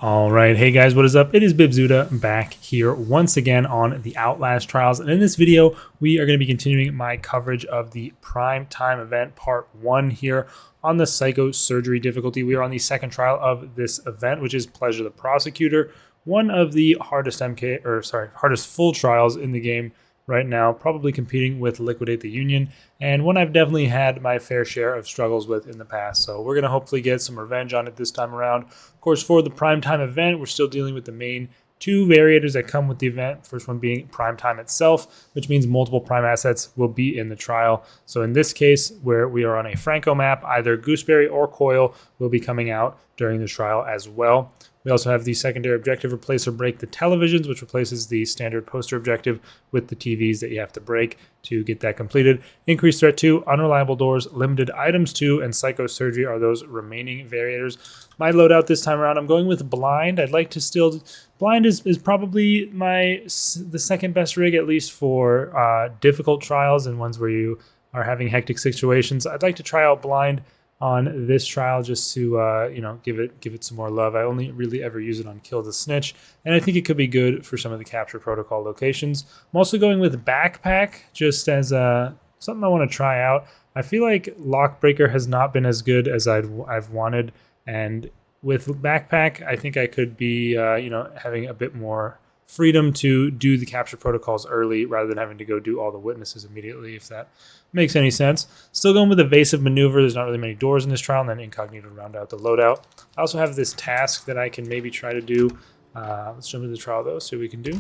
All right, hey guys, what is up? It is Bibzuda back here once again on the Outlast Trials, and in this video, we are going to be continuing my coverage of the Prime Time event Part 1 here on the Psychosurgery difficulty. We are on the second trial of this event, which is Pleasure the Prosecutor, one of the hardest hardest full trials in the game right now, probably competing with Liquidate the Union, and one I've definitely had my fair share of struggles with in the past. So we're going to hopefully get some revenge on it this time around. Of course, for the Primetime event, we're still dealing with the main two variators that come with the event. First one being Primetime itself, which means multiple Prime assets will be in the trial. So in this case, where we are on a Franco map, either Gooseberry or Coil will be coming out during the trial as well. We also have the secondary objective, replace or break the televisions, which replaces the standard poster objective with the TVs that you have to break to get that completed. Increased threat 2, unreliable doors, limited items 2, and psychosurgery are those remaining variators. My loadout this time around, I'm going with blind. I'd like to still... Blind is probably the second best rig, at least for difficult trials and ones where you are having hectic situations. I'd like to try out blind on this trial just to give it some more love. I only really ever use it on Kill the Snitch, and I think it could be good for some of the capture protocol locations. I'm also going with backpack just as something I want to try out. I feel like Lockbreaker has not been as good as I've wanted, and with backpack I think I could be having a bit more freedom to do the capture protocols early rather than having to go do all the witnesses immediately, if that makes any sense. Still going with evasive maneuver. There's not really many doors in this trial, and then incognito to round out the loadout. I also have this task that I can maybe try to do. Let's jump into the trial though, see what we can do.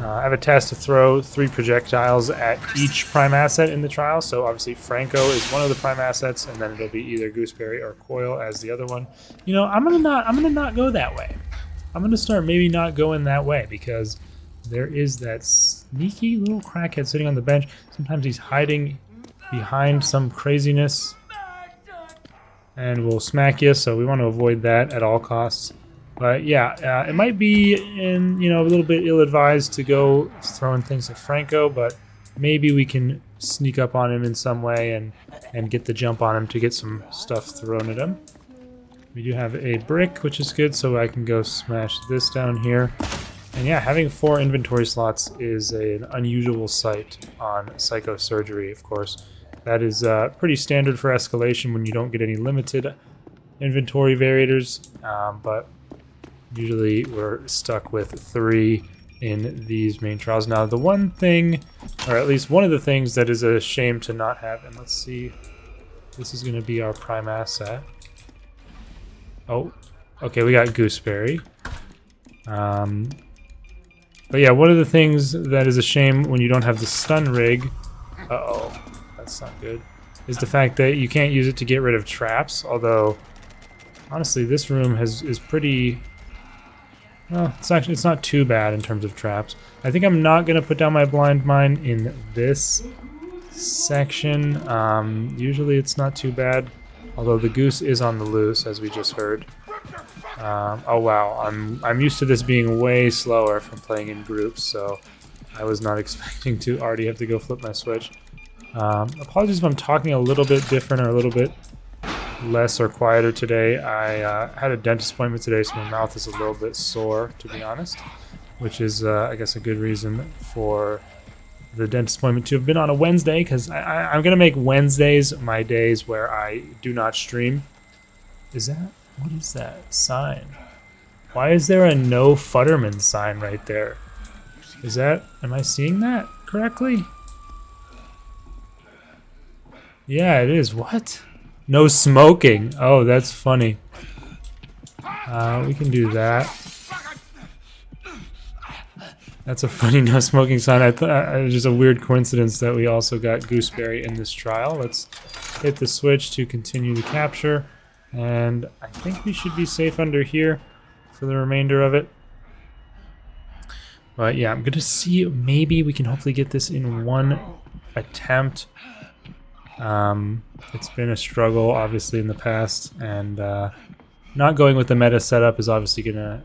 I have a task to throw 3 projectiles at each prime asset in the trial. So obviously Franco is one of the prime assets, and then it'll be either Gooseberry or Coil as the other one. I'm gonna not go that way. I'm going to start maybe not going that way because there is that sneaky little crackhead sitting on the bench. Sometimes he's hiding behind some craziness and will smack you, so we want to avoid that at all costs. But yeah, it might be a little bit ill-advised to go throwing things at Franco, but maybe we can sneak up on him in some way and get the jump on him to get some stuff thrown at him. We do have a brick, which is good, so I can go smash this down here. And yeah, having 4 inventory slots is an unusual sight on Psychosurgery, of course. That is pretty standard for escalation when you don't get any limited inventory variators, but usually we're stuck with 3 in these main trials. Now, the one thing, or at least one of the things that is a shame to not have, and let's see, this is going to be our prime asset. Oh, okay, we got Gooseberry. But yeah, one of the things that is a shame when you don't have the stun rig, uh-oh, that's not good, is the fact that you can't use it to get rid of traps, although, honestly, this room is pretty, well, it's not too bad in terms of traps. I think I'm not going to put down my blind mine in this section. Usually it's not too bad. Although the goose is on the loose, as we just heard. Oh wow, I'm used to this being way slower from playing in groups, so I was not expecting to already have to go flip my switch. Apologies if I'm talking a little bit different or a little bit less or quieter today. I had a dentist appointment today, so my mouth is a little bit sore, to be honest, which is, I guess, a good reason for the dentist appointment to have been on a Wednesday, because I'm going to make Wednesdays my days where I do not stream. What is that sign? Why is there a no Futterman sign right there? Am I seeing that correctly? Yeah, it is. What? No smoking. Oh, that's funny. We can do that. That's a funny no smoking sign. I thought it was just a weird coincidence that we also got Gooseberry in this trial. Let's hit the switch to continue the capture. And I think we should be safe under here for the remainder of it. But yeah, I'm going to see, maybe we can hopefully get this in one attempt. It's been a struggle, obviously, in the past. And not going with the meta setup is obviously going to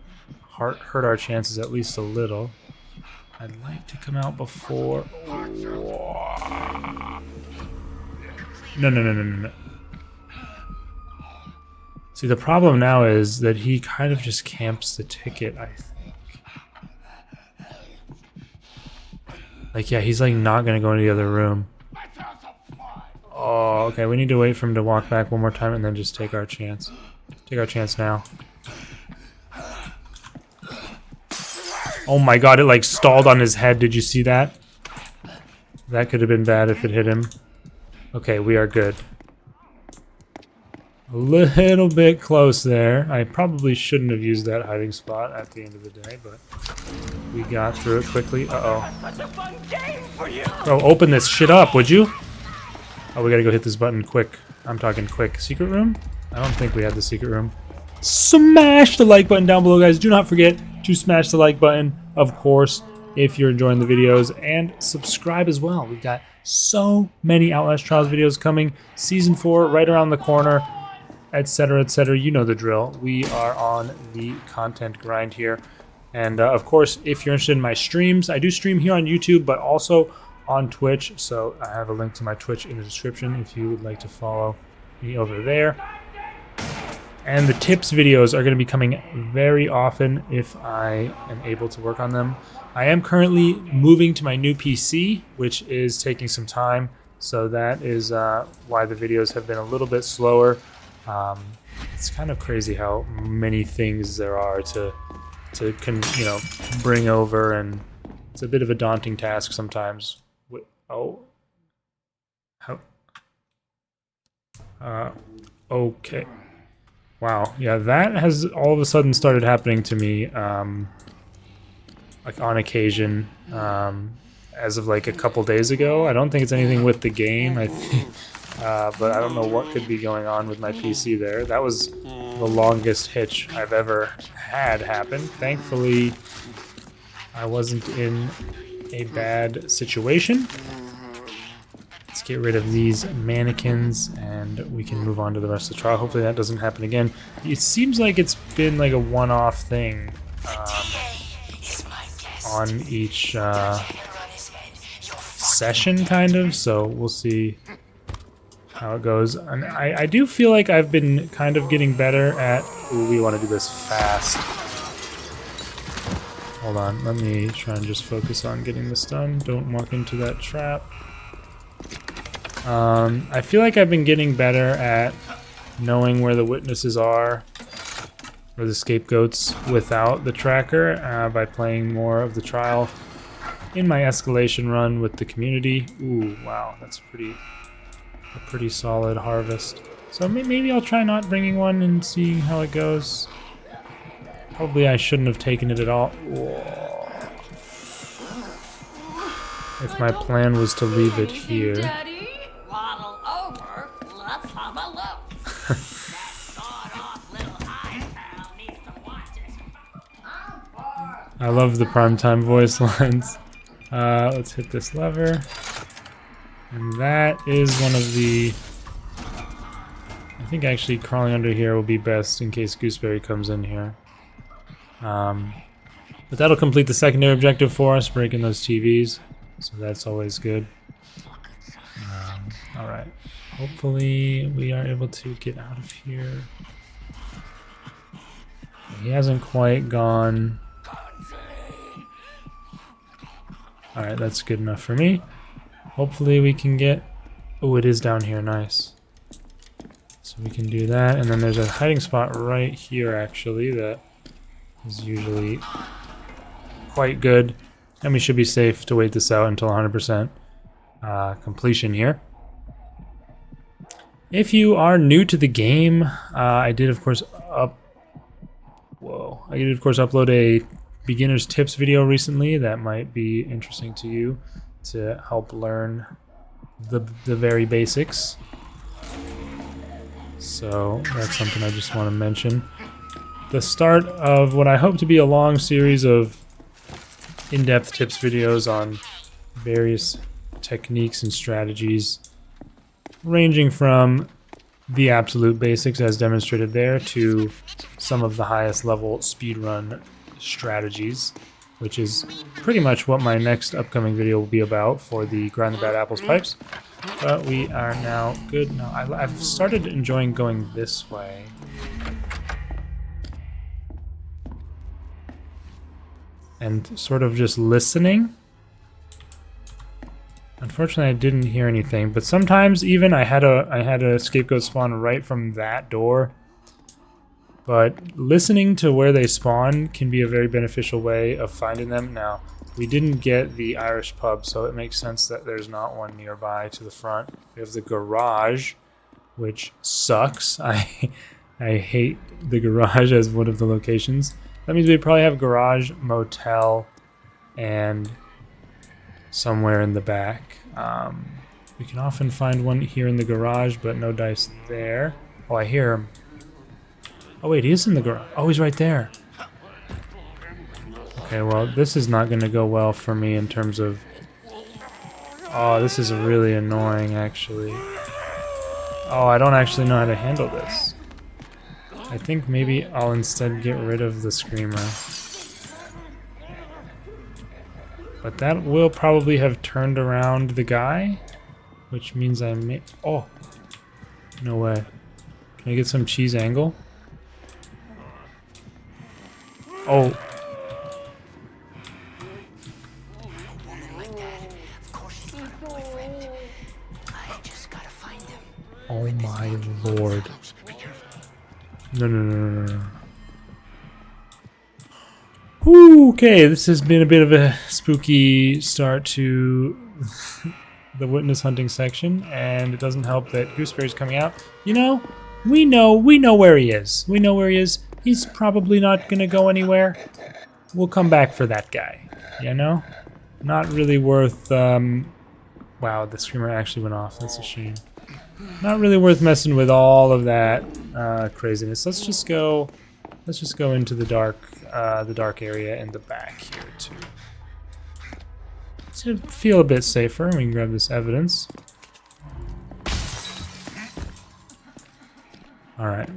hurt our chances at least a little. I'd like to come out before... No. See, the problem now is that he kind of just camps the ticket, I think. Like, yeah, he's like not gonna go into the other room. Oh, okay, we need to wait for him to walk back one more time and then just take our chance. Take our chance now. Oh my god, it like stalled on his head. Did you see that? That could have been bad if it hit him. Okay, we are good. A little bit close there. I probably shouldn't have used that hiding spot at the end of the day, but we got through it quickly. Uh-oh. Bro, open this shit up, would you? Oh, we gotta go hit this button quick. I'm talking quick. Secret room? I don't think we had the secret room. Smash the like button down below, guys. Do not forget to smash the like button, of course, if you're enjoying the videos, and subscribe as well. We've got so many Outlast Trials videos coming. Season 4 right around the corner, etc., etc. You know the drill. We are on the content grind here. And of course, if you're interested in my streams, I do stream here on YouTube, but also on Twitch. So I have a link to my Twitch in the description if you would like to follow me over there. And the tips videos are going to be coming very often if I am able to work on them. I am currently moving to my new PC, which is taking some time. So that is why the videos have been a little bit slower. It's kind of crazy how many things there are to bring over, and it's a bit of a daunting task sometimes. Oh, how? Okay. Wow. Yeah, that has all of a sudden started happening to me, like on occasion, as of like a couple days ago. I don't think it's anything with the game. I think. But I don't know what could be going on with my PC there. That was the longest hitch I've ever had happen. Thankfully, I wasn't in a bad situation. Let's get rid of these mannequins and we can move on to the rest of the trial. Hopefully that doesn't happen again. It seems like it's been like a one-off thing on each session, kind of. So we'll see how it goes. And I do feel like I've been kind of getting better at... Ooh, we want to do this fast. Hold on, let me try and just focus on getting this done. Don't walk into that trap. I feel like I've been getting better at knowing where the witnesses are, or the scapegoats, without the tracker, by playing more of the trial in my escalation run with the community. Ooh, wow, that's a pretty solid harvest. So maybe I'll try not bringing one and seeing how it goes. Probably I shouldn't have taken it at all. Whoa. If my plan was to leave it here. I love the primetime voice lines. Let's hit this lever. And that is one of the... I think actually crawling under here will be best in case Gooseberry comes in here. But that'll complete the secondary objective for us, breaking those TVs. So that's always good. Alright. Hopefully we are able to get out of here. He hasn't quite gone. Alright, that's good enough for me. Hopefully we can get... Oh, it is down here. Nice. So we can do that. And then there's a hiding spot right here, actually, that is usually quite good. And we should be safe to wait this out until 100% completion here. If you are new to the game, I did, of course, upload a beginner's tips video recently that might be interesting to you to help learn the very basics. So that's something I just want to mention. The start of what I hope to be a long series of in-depth tips videos on various techniques and strategies, ranging from the absolute basics as demonstrated there to some of the highest level speedrun strategies, which is pretty much what my next upcoming video will be about for the Grind the Bad Apples pipes. But we are now good. Now I've started enjoying going this way. And sort of just listening. Unfortunately, I didn't hear anything, but sometimes even I had a scapegoat spawn right from that door. But listening to where they spawn can be a very beneficial way of finding them. Now, we didn't get the Irish pub, so it makes sense that there's not one nearby to the front. We have the garage, which sucks. I hate the garage as one of the locations. That means we probably have garage, motel, and somewhere in the back. We can often find one here in the garage, but no dice there. Oh, I hear him. Oh wait, he is in the garage. Oh, he's right there. Okay, well, this is not going to go well for me in terms of... Oh, this is really annoying, actually. Oh, I don't actually know how to handle this. I think maybe I'll instead get rid of the screamer. But that will probably have turned around the guy, which means I may... Oh! No way. Can I get some cheese angle? Oh! Oh my lord. No, no, no, no, no. Whew, okay, this has been a bit of a spooky start to the witness hunting section, and it doesn't help that Gooseberry's coming out. You know, we know where he is. We know where he is. He's probably not gonna go anywhere. We'll come back for that guy, you know? Not really worth, wow, the screamer actually went off. That's a shame. Not really worth messing with all of that craziness. Let's just go into the dark area in the back here too. To feel a bit safer, we can grab this evidence. All right.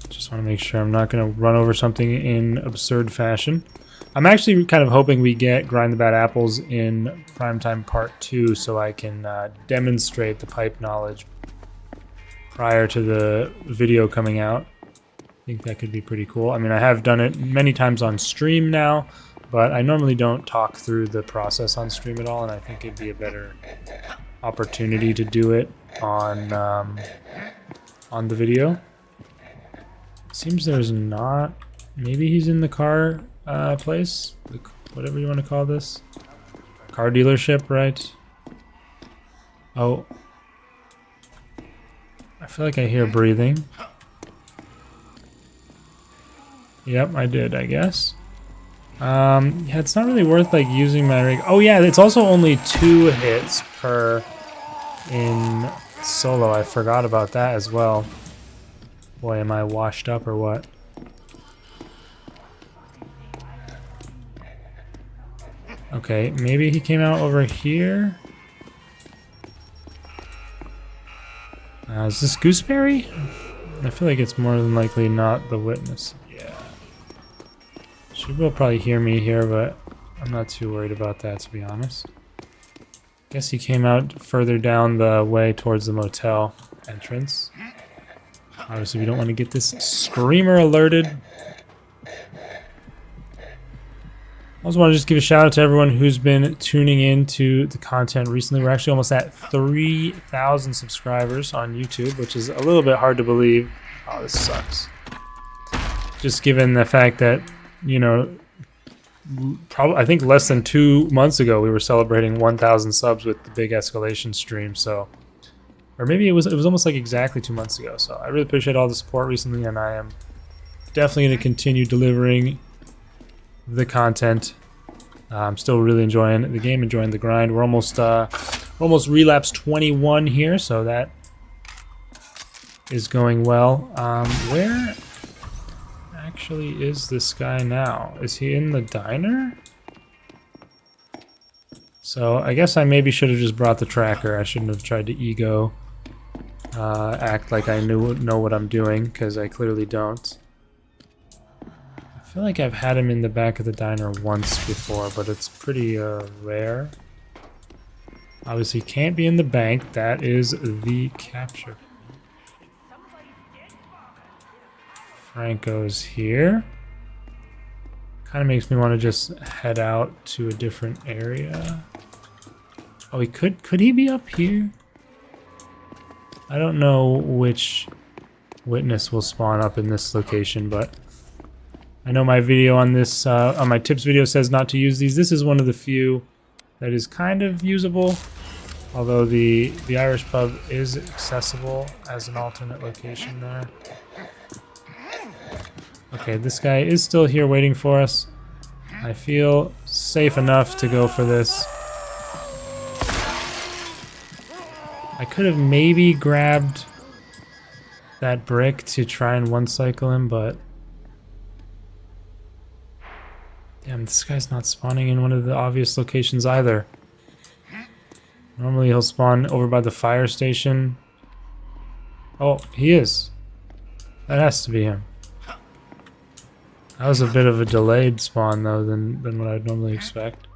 Just want to make sure I'm not going to run over something in absurd fashion. I'm actually kind of hoping we get Grind the Bad Apples in Primetime Part 2 so I can demonstrate the pipe knowledge prior to the video coming out. I think that could be pretty cool. I mean, I have done it many times on stream now, but I normally don't talk through the process on stream at all, and I think it'd be a better opportunity to do it on the video. Seems there's not... Maybe he's in the car place? Whatever you want to call this. Car dealership, right? Oh. I feel like I hear breathing. Yep, I did, I guess. Yeah, it's not really worth like using my rig. Oh yeah, it's also only 2 hits per in solo. I forgot about that as well. Boy, am I washed up or what? Okay, maybe he came out over here. Is this Gooseberry? I feel like it's more than likely not the witness. Yeah. She will probably hear me here, but I'm not too worried about that, to be honest. Guess he came out further down the way towards the motel entrance. Obviously, we don't want to get this screamer alerted. I also want to just give a shout out to everyone who's been tuning in to the content recently. We're actually almost at 3,000 subscribers on YouTube, which is a little bit hard to believe. Oh, this sucks. Just given the fact that, you know, probably I think less than 2 months ago we were celebrating 1,000 subs with the big escalation stream. So, or maybe it was almost like exactly 2 months ago. So I really appreciate all the support recently, and I am definitely going to continue delivering the content. I'm still really enjoying the game, enjoying the grind. We're almost relapse 21 here, so that is going well. Where actually is this guy now? Is he in the diner? So I guess I maybe should have just brought the tracker. I shouldn't have tried to ego act like I know what I'm doing, because I clearly don't. I feel like I've had him in the back of the diner once before, but it's pretty rare. Obviously, can't be in the bank. That is the capture. Franco's here. Kind of makes me want to just head out to a different area. Oh, he could he be up here? I don't know which witness will spawn up in this location, but I know my video on this, on my tips video says not to use these. This is one of the few that is kind of usable, although the Irish pub is accessible as an alternate location there. Okay, this guy is still here waiting for us. I feel safe enough to go for this. I could have maybe grabbed that brick to try and one-cycle him, but... Damn, this guy's not spawning in one of the obvious locations either. Normally he'll spawn over by the fire station. Oh, he is. That has to be him. That was a bit of a delayed spawn, though, than what I'd normally expect.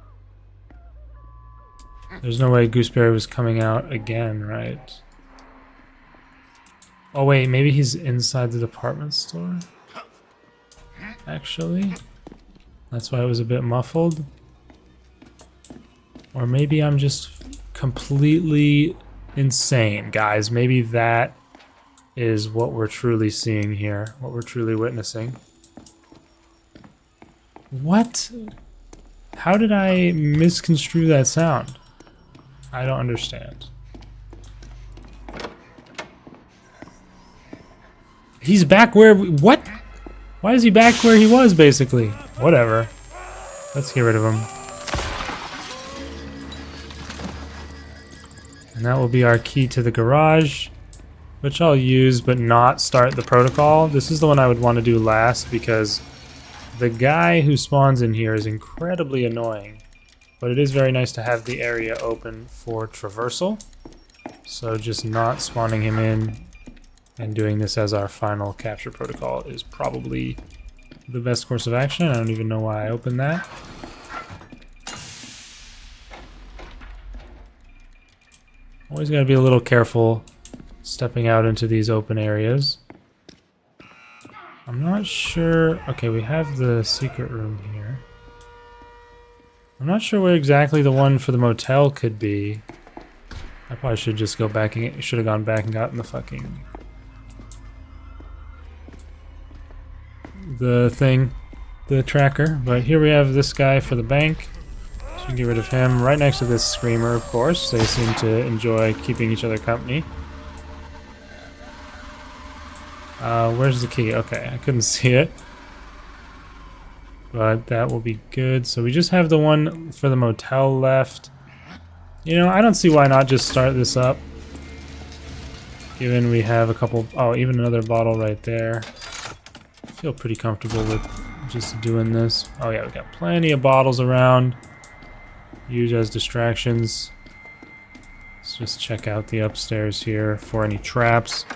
There's no way Gooseberry was coming out again, right? Oh, wait, maybe he's inside the department store? Actually? That's why it was a bit muffled? Or maybe I'm just completely insane, guys. Maybe that is what we're truly seeing here, what we're truly witnessing. What? How did I misconstrue that sound? I don't understand. He's back where what? Why is he back where he was, basically? Whatever. Let's get rid of him. And that will be our key to the garage, which I'll use but not start the protocol. This is the one I would want to do last because the guy who spawns in here is incredibly annoying, but it is very nice to have the area open for traversal. So just not spawning him in and doing this as our final capture protocol is probably the best course of action. I don't even know why I opened that. Always got to be a little careful stepping out into these open areas. I'm not sure. Okay, we have the secret room here. I'm not sure where exactly the one for the motel could be. I probably should just go back and should have gone back and gotten the fucking the tracker. But here we have this guy for the bank. So we can get rid of him right next to this screamer, of course. They seem to enjoy keeping each other company. Where's the key? Okay, I couldn't see it. But that will be good. So we just have the one for the motel left. You know, I don't see why not just start this up. Given we have a couple... Oh, even another bottle right there. I feel pretty comfortable with just doing this. Oh yeah, we've got plenty of bottles around. Use as distractions. Let's just check out the upstairs here for any traps.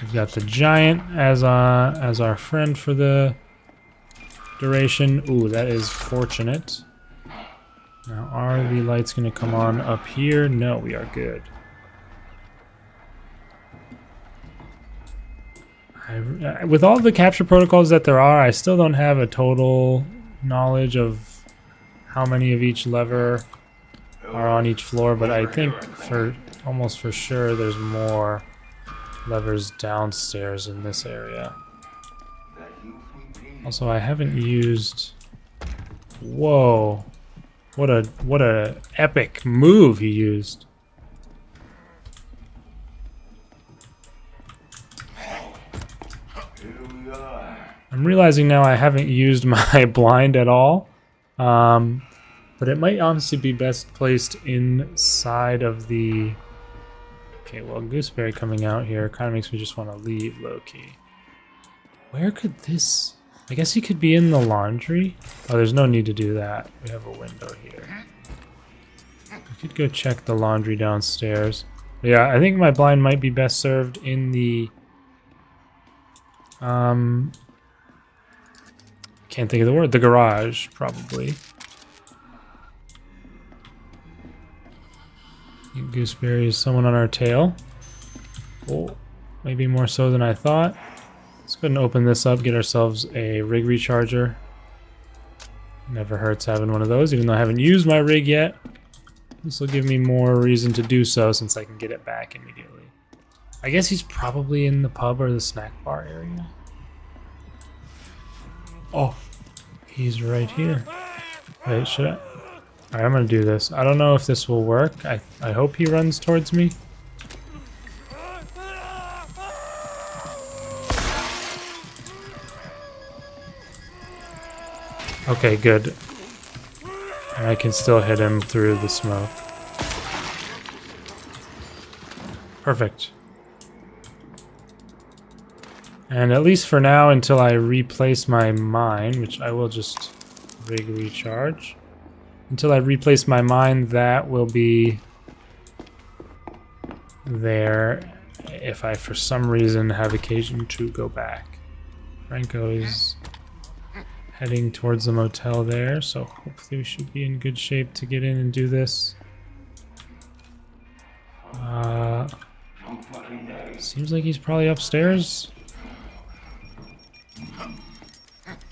We've got the giant as our friend for the duration. Ooh, that is fortunate. Now, are the lights going to come on up here? No, we are good. With all the capture protocols that there are, I still don't have a total knowledge of how many of each lever are on each floor, but I think for almost for sure there's more levers downstairs in this area. Also, I haven't used... Whoa. What a epic move he used. I'm realizing now I haven't used my blind at all. But it might honestly be best placed inside of the... Okay, well, Gooseberry coming out here kind of makes me just want to leave low-key. Where could this... I guess he could be in the laundry. Oh, there's no need to do that. We have a window here. I could go check the laundry downstairs. But yeah, I think my blind might be best served in the... Can't think of the word. The garage, probably. Gooseberry is someone on our tail. Oh, maybe more so than I thought. Let's go ahead and open this up, get ourselves a rig recharger. Never hurts having one of those, even though I haven't used my rig yet. This will give me more reason to do so since I can get it back immediately. I guess he's probably in the pub or the snack bar area. Oh, he's right here. Wait, should I? Alright, I'm gonna do this. I don't know if this will work. I hope he runs towards me. Okay, good. And I can still hit him through the smoke. Perfect. And at least for now, until I replace my mine, which I will just rig recharge. Until I replace my mine, that will be there if I, for some reason, have occasion to go back. Franco is heading towards the motel there, so hopefully we should be in good shape to get in and do this. Seems like he's probably upstairs.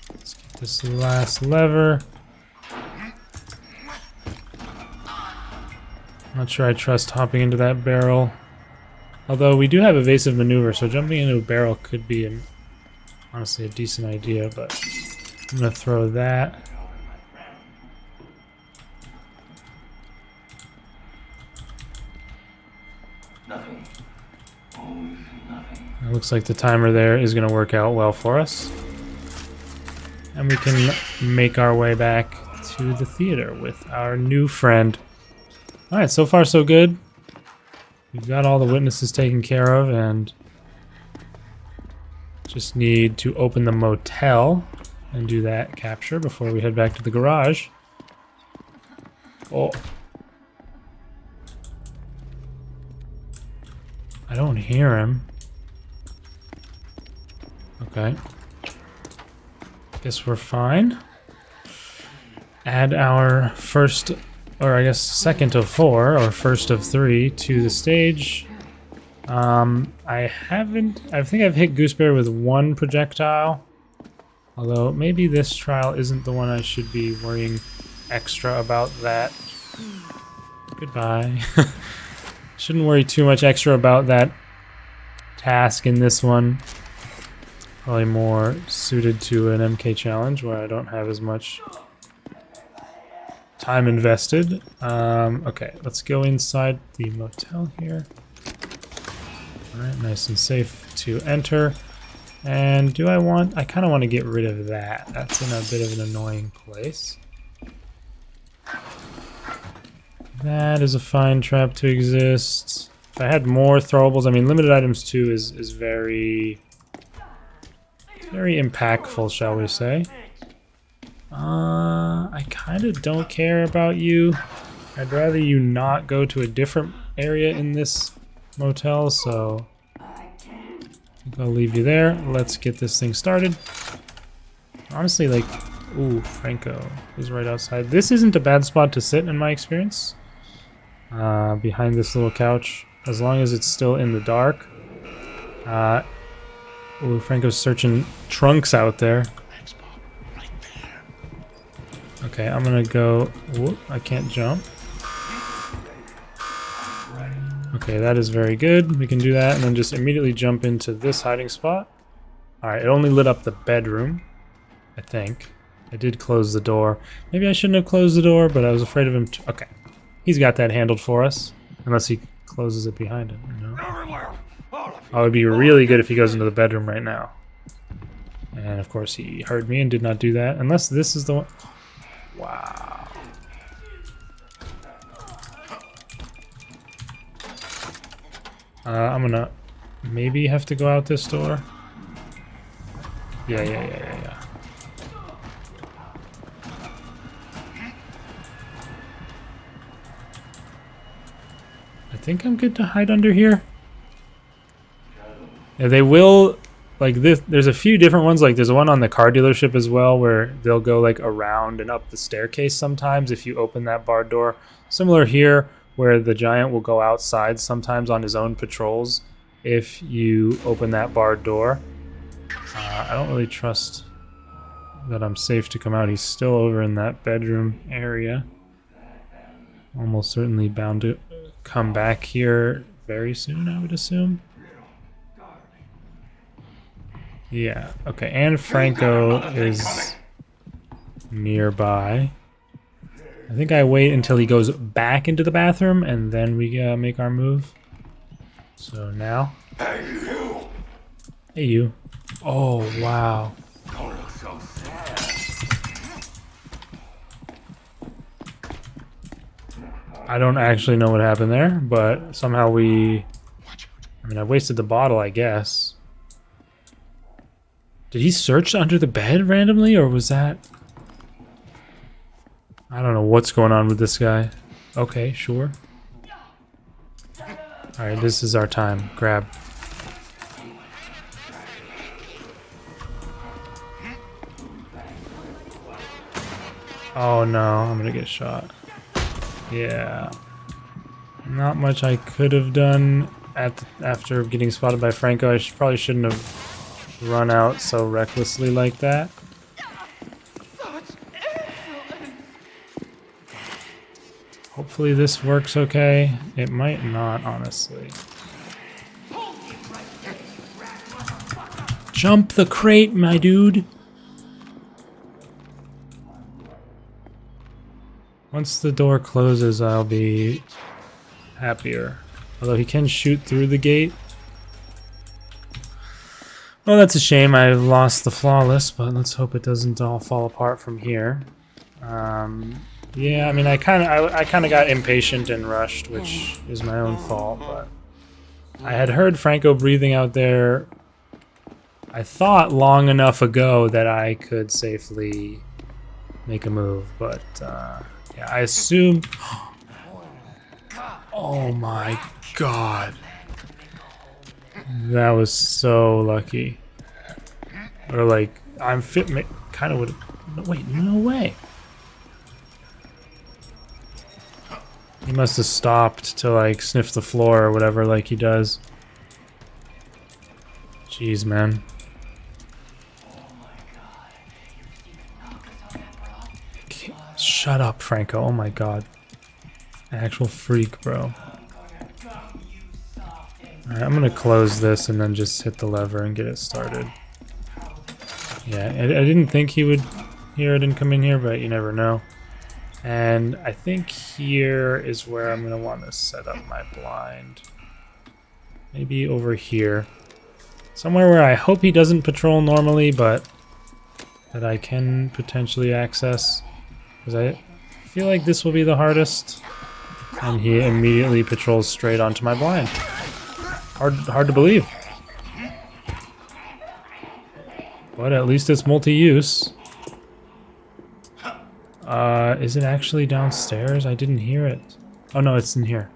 Let's get this last lever. Not sure I trust hopping into that barrel. Although we do have evasive maneuver, so jumping into a barrel could be honestly a decent idea, but I'm gonna throw that. Nothing. Always nothing. It looks like the timer there is gonna work out well for us. And we can make our way back to the theater with our new friend. Alright, so far so good. We've got all the witnesses taken care of and just need to open the motel and do that capture before we head back to the garage. Oh. I don't hear him. Okay. Guess we're fine. Add our first, or I guess second of 4, or first of 3 to the stage. I think I've hit Gooseberry with 1 projectile. Although maybe this trial isn't the one I should be worrying extra about that. Goodbye. Shouldn't worry too much extra about that task in this one. Probably more suited to an MK challenge where I don't have as much time invested. Okay, let's go inside the motel here. Alright, nice and safe to enter. And I kind of want to get rid of that. That's in a bit of an annoying place. That is a fine trap to exist. If I had more throwables, I mean, limited items too is very impactful, shall we say. I kind of don't care about you. I'd rather you not go to a different area in this motel, so I'll leave you there. Let's get this thing started. Honestly, like, ooh, Franco is right outside. This isn't a bad spot to sit in my experience. Behind this little couch, as long as it's still in the dark. Ooh, Franco's searching trunks out there. Okay, I'm gonna go. Whoop, I can't jump. Okay, that is very good. We can do that and then just immediately jump into this hiding spot. Alright, it only lit up the bedroom, I think. I did close the door. Maybe I shouldn't have closed the door, but I was afraid of him. Okay, he's got that handled for us. Unless he closes it behind him, you know? Oh, it would be really good if he goes into the bedroom right now. And of course he heard me and did not do that. Unless this is the one. Wow. I'm gonna maybe have to go out this door. Yeah. I think I'm good to hide under here. Yeah, they will, like this. There's a few different ones. Like there's one on the car dealership as well, where they'll go like around and up the staircase sometimes if you open that barred door. Similar here, where the giant will go outside sometimes on his own patrols if you open that barred door. I don't really trust that I'm safe to come out. He's still over in that bedroom area. Almost certainly bound to come back here very soon, I would assume. Yeah, okay, and Franco is nearby. I think I wait until he goes back into the bathroom and then we make our move. So now. Hey, you! Hey, you. Oh, wow. Don't look so sad. I don't actually know what happened there, but somehow we... I mean, I wasted the bottle, I guess. Did he search under the bed randomly, or was that... I don't know what's going on with this guy. Okay, sure. Alright, this is our time. Grab. Oh no, I'm gonna get shot. Yeah. Not much I could have done after getting spotted by Franco. Probably shouldn't have run out so recklessly like that. Hopefully this works okay. It might not, honestly. Jump the crate, my dude! Once the door closes, I'll be happier. Although he can shoot through the gate. Well, that's a shame. I lost the flawless, but let's hope it doesn't all fall apart from here. Yeah, I mean, I kind of got impatient and rushed, which is my own fault, but I had heard Franco breathing out there, I thought, long enough ago that I could safely make a move, but yeah, I assumed... Oh my god. That was so lucky. Or like, I'm fit, kind of would... No, wait, no way. He must have stopped to like sniff the floor or whatever like he does. Jeez, man. Shut up, Franco. Oh my god. Actual freak, bro. Alright, I'm gonna close this and then just hit the lever and get it started. Yeah, I didn't think he would hear it and come in here, but you never know. And I think here is where I'm going to want to set up my blind. Maybe over here. Somewhere where I hope he doesn't patrol normally, but that I can potentially access. Because I feel like this will be the hardest. And he immediately patrols straight onto my blind. Hard to believe. But at least it's multi-use. Is it actually downstairs? I didn't hear it. Oh no, it's in here.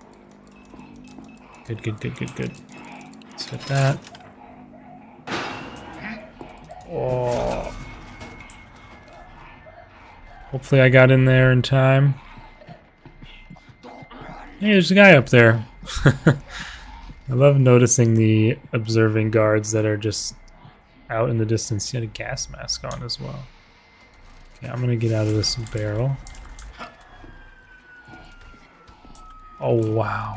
Good. Let's hit that. Oh. Hopefully I got in there in time. Hey, there's a guy up there. I love noticing the observing guards that are just out in the distance. He had a gas mask on as well. Okay, I'm gonna get out of this barrel. Oh, wow.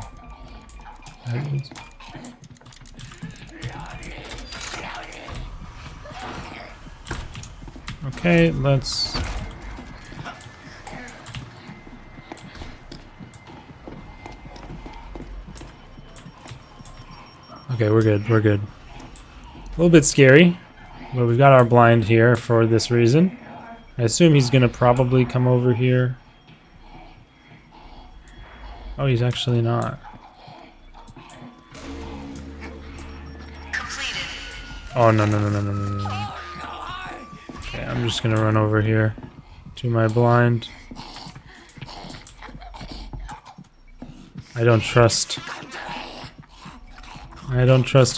Okay, let's... Okay, we're good. A little bit scary, but we've got our blind here for this reason. I assume he's gonna probably come over here. Oh, he's actually not. Oh, no. Okay, I'm just gonna run over here to my blind. I don't trust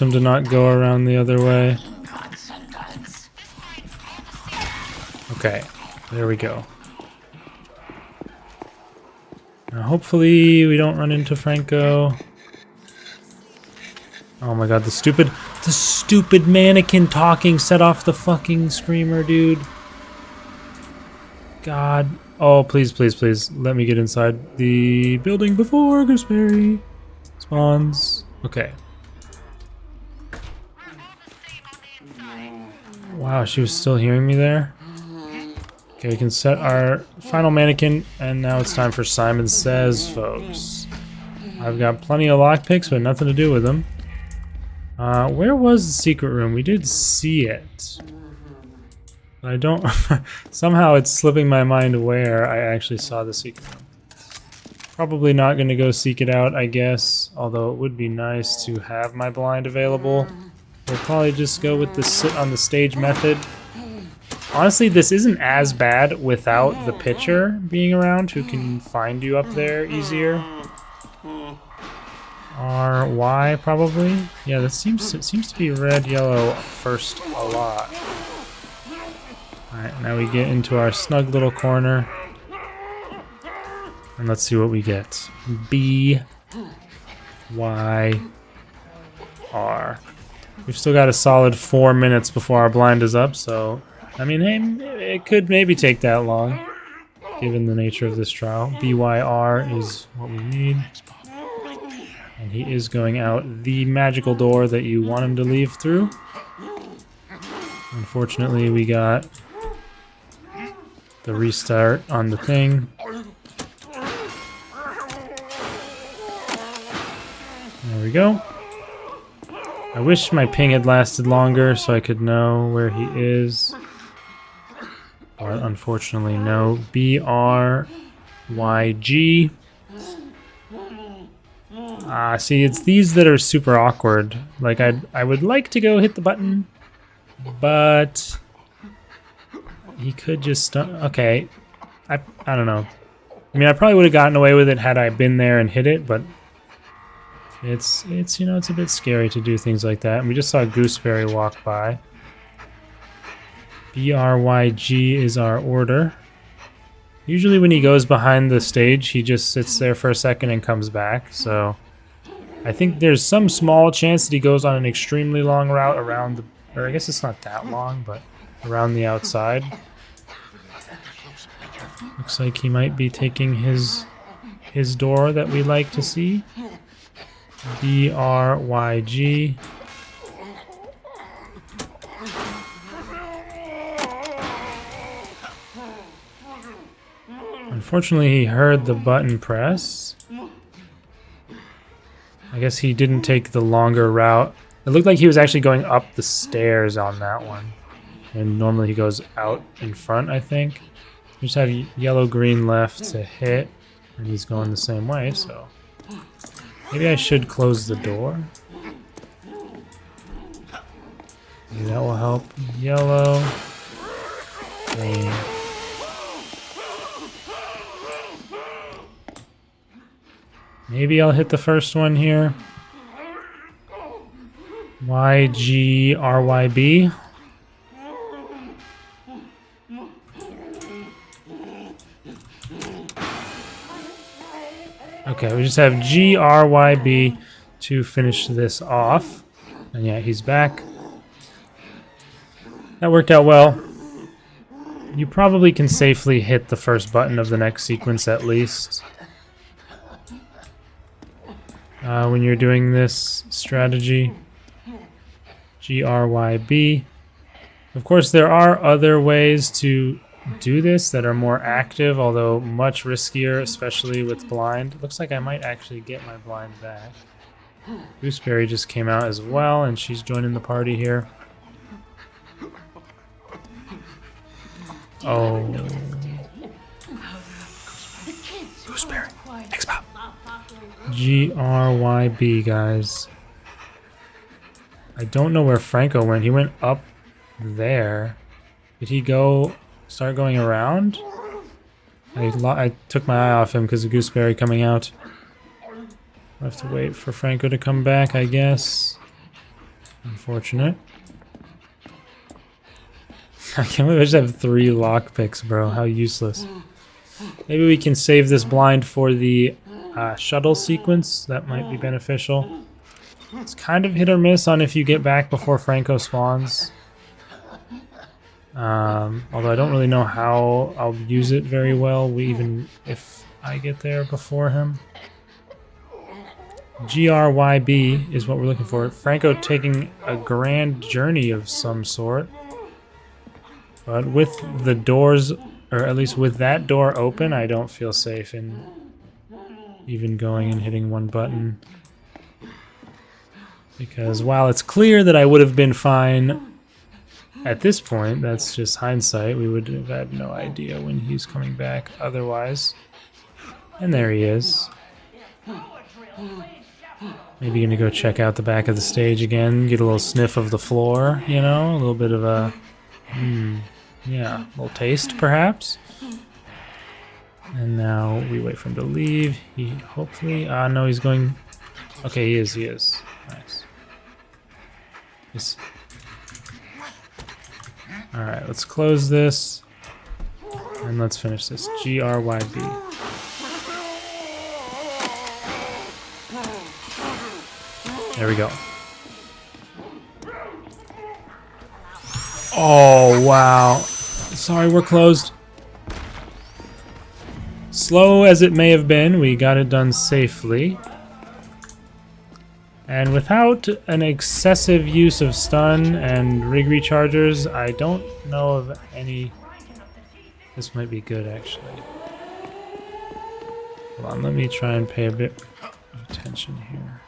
him to not go around the other way. Okay, there we go. Now hopefully we don't run into Franco. Oh my god, the stupid mannequin talking set off the fucking screamer, dude. God. Oh, please, please, please. Let me get inside the building before Gooseberry spawns. Okay. Wow, she was still hearing me there. Okay, we can set our final mannequin, and now it's time for Simon Says, folks. I've got plenty of lockpicks, but nothing to do with them. Where was the secret room? We did see it. I don't... Somehow it's slipping my mind where I actually saw the secret room. Probably not going to go seek it out, I guess. Although it would be nice to have my blind available. We'll probably just go with the sit on the stage method. Honestly, this isn't as bad without the pitcher being around who can find you up there easier. R-Y, probably? Yeah, it seems to be red, yellow first a lot. Alright, now we get into our snug little corner. And let's see what we get. B-Y-R. We've still got a solid 4 minutes before our blind is up, so... I mean, hey, it could maybe take that long, given the nature of this trial. B-Y-R is what we need. And he is going out the magical door that you want him to leave through. Unfortunately, we got the restart on the thing. There we go. I wish my ping had lasted longer so I could know where he is. But unfortunately, no. B-R-Y-G. See, it's these that are super awkward. Like, I would like to go hit the button, but he could just... okay. I don't know. I mean, I probably would have gotten away with it had I been there and hit it, but it's you know, it's a bit scary to do things like that. And we just saw Gooseberry walk by. B-R-Y-G is our order. Usually when he goes behind the stage, he just sits there for a second and comes back, so... I think there's some small chance that he goes on an extremely long route around the... or I guess it's not that long, but around the outside. Looks like he might be taking his door that we like to see. B-R-Y-G. Unfortunately, he heard the button press. I guess he didn't take the longer route. It looked like he was actually going up the stairs on that one. And normally he goes out in front, I think. We just have yellow-green left to hit. And he's going the same way, so... maybe I should close the door. Maybe that will help. Yellow. Green. Maybe I'll hit the first one here. Y-G-R-Y-B. Okay, we just have G-R-Y-B to finish this off. And yeah, he's back. That worked out well. You probably can safely hit the first button of the next sequence at least. When you're doing this strategy. G-R-Y-B. Of course, there are other ways to do this that are more active, although much riskier, especially with blind. Looks like I might actually get my blind back. Gooseberry just came out as well, and she's joining the party here. Oh. Gooseberry. Next pop. G-R-Y-B, guys. I don't know where Franco went. He went up there. Did he start going around? I took my eye off him because of Gooseberry coming out. I have to wait for Franco to come back, I guess. Unfortunate. I can't believe I just have 3 lockpicks, bro. How useless. Maybe we can save this blind for the shuttle sequence. That might be beneficial. It's kind of hit or miss on if you get back before Franco spawns. Although I don't really know how I'll use it very well, even if I get there before him. GRYB is what we're looking for. Franco taking a grand journey of some sort. But with the doors, or at least with that door open, I don't feel safe in even going and hitting one button. Because while it's clear that I would have been fine at this point, that's just hindsight. We would have had no idea when he's coming back otherwise. And there he is. Maybe gonna go check out the back of the stage again, get a little sniff of the floor, you know, a little bit of a, yeah, a little taste perhaps. And now we wait for him to leave. He hopefully, no, he's going, okay, he is. Nice. Alright, let's close this. And let's finish this. GRYB. There we go. Oh, wow. Sorry, we're closed. Slow as it may have been, we got it done safely. And without an excessive use of stun and rig rechargers, I don't know of any... This might be good, actually. Hold on, let me try and pay a bit of attention here.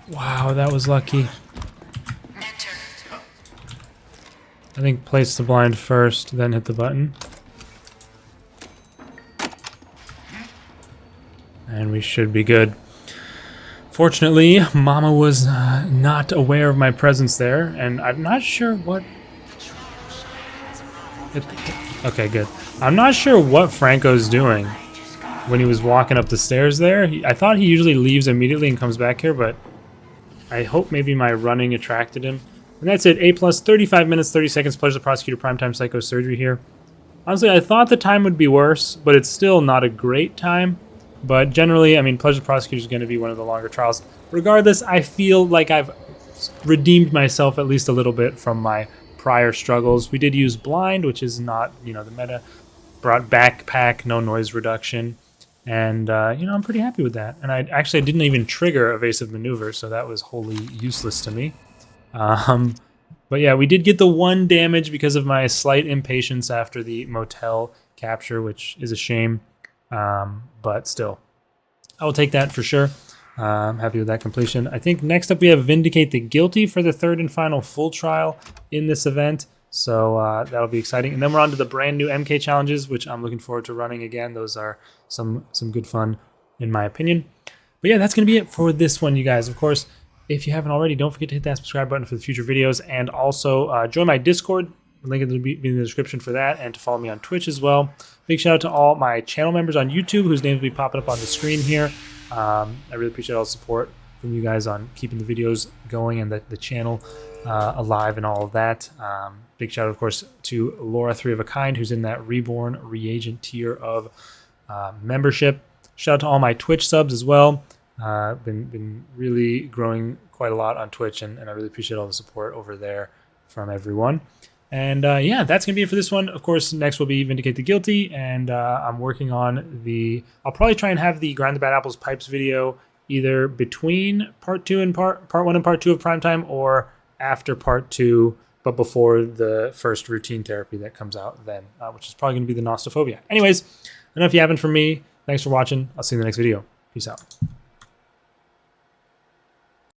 Wow, that was lucky. I think place the blind first, then hit the button. And we should be good. Fortunately, Mama was not aware of my presence there, and I'm not sure what... Okay, good. I'm not sure what Franco's doing when he was walking up the stairs there. I thought he usually leaves immediately and comes back here, but I hope maybe my running attracted him. And that's it. A+, 35 minutes, 30 seconds. Pleasure, Prosecutor, Primetime Psycho Surgery here. Honestly, I thought the time would be worse, but it's still not a great time. But generally, I mean, Pleasure Prosecutor is going to be one of the longer trials. Regardless, I feel like I've redeemed myself at least a little bit from my prior struggles. We did use blind, which is not, you know, the meta. Brought backpack, no noise reduction. And, you know, I'm pretty happy with that. And I didn't even trigger evasive maneuver, so that was wholly useless to me. But yeah, we did get the 1 damage because of my slight impatience after the motel capture, which is a shame. But still, I will take that for sure. I'm happy with that completion. I think next up we have Vindicate the Guilty for the 3rd and final full trial in this event. So that'll be exciting. And then we're on to the brand new MK challenges, which I'm looking forward to running again. Those are some good fun, in my opinion. But yeah, that's going to be it for this one, you guys. Of course, if you haven't already, don't forget to hit that subscribe button for the future videos. And also join my Discord. The link will be in the description for that, and to follow me on Twitch as well. Big shout out to all my channel members on YouTube, whose names will be popping up on the screen here. I really appreciate all the support from you guys on keeping the videos going and the channel alive and all of that. Big shout out, of course, to Laura 3 of a Kind, who's in that Reborn Reagent tier of membership. Shout out to all my Twitch subs as well. Been really growing quite a lot on Twitch, and I really appreciate all the support over there from everyone. And yeah, that's going to be it for this one. Of course, next will be Vindicate the Guilty, and I'm working on I'll probably try and have the Grind the Bad Apples Pipes video either between part 2 and part 1 and part 2 of Primetime, or after part 2, but before the first routine therapy that comes out then, which is probably going to be the Nostophobia. Anyways, enough yapping from me. Thanks for watching. I'll see you in the next video. Peace out.